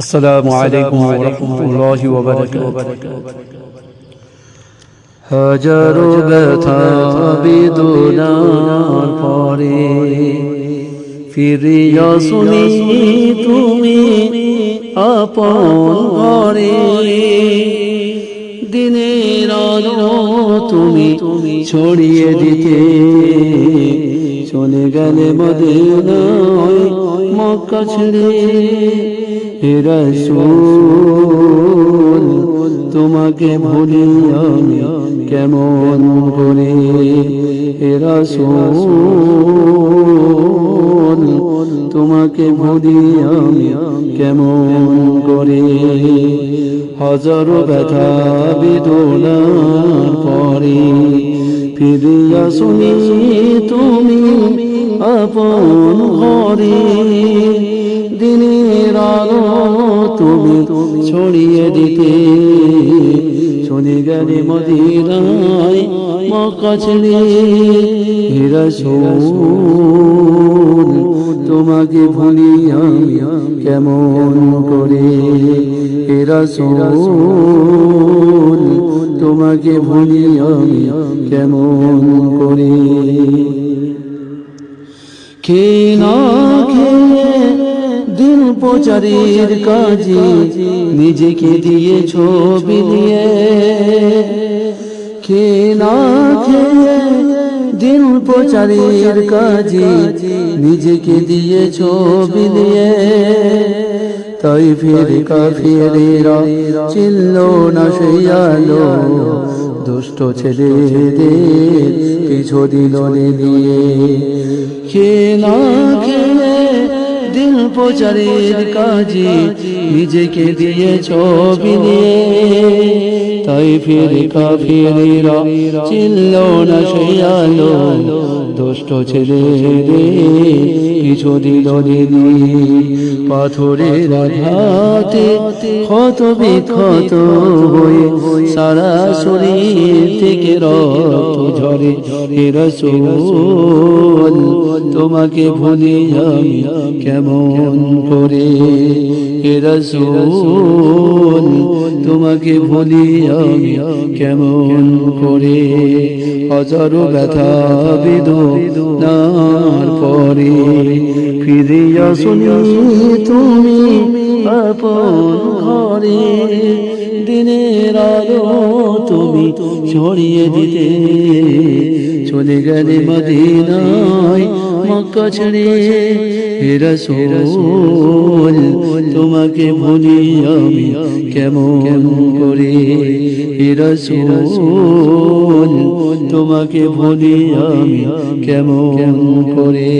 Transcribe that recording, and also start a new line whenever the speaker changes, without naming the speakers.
আসসালামু আলাইকুম ওয়া রাহমাতুল্লাহি ওয়া বারাকাতুহু। হাজারো ব্যথা বেদনার পরে ফিরিয়া শুনি তুমি আপন ঘরে। দিনের আলো তুমি ছড়িয়ে দিতে চলে গেলে মদিনায় মক্কা ছেড়ে। হে রাসূল তোমাকে ভুলি আমি কেমন করে। হে রাসূল তোমাকে ভুলি আমি কেমন করে। হাজারো ব্যথা বেদনার পরে ফিরিয়া শুনি তুমি আপন ঘরে। দিনের আলো তুমি ছড়িয়ে দিতে চলে গেলে মদিনায় মক্কা ছেড়ে। হে রাসূল তোমাকে ভুলি আমি কেমন করে। হে রাসূল তোমাকে ভুলি আমি কেমন করে। খেয়ে না খেয়ে দিন প্রচারের কাজে নিজেকে দিয়েছ বিলিয়ে। খেয়ে না খেয়ে দিন প্রচারের কাজে নিজেকে দিয়েছ বিলিয়ে। তাই ফির কাফিরেরা চিনল না সেই আলো, দুষ্ট ছেলেদের পিছু দিল নিয়ে। খেয়ে না খেয়ে দিন প্রচারের কাজে নিজেকে দিয়েছ বিলিয়ে। তাই ফির কাফিরেরা চিনল না সেই আলো, দুষ্ট ছেলেদের পিছু দিল নিয়ে। পাথরের আঘাতে ক্ষত বিক্ষত হয়ে সারা শরীর থেকে রক্ত ঝরে। হে রাসূল তোমাকে ভুলি আমি কেমন করে। হে রাসূল তোমাকে ভুলি আমি কেমন করে। হাজারো ব্যথা বেদনার পরে ফিরিয়া শুনি তুমি আপন ঘরে। দিনের আলো তুমি ছড়িয়ে দিতে চলে গেলে মদিনায় মক্কা ছেড়ে। হে রাসূল তোমাকে ভুলি আমি কেমন করে। হে রাসূল তোমাকে ভুলি আমি কেমন করে।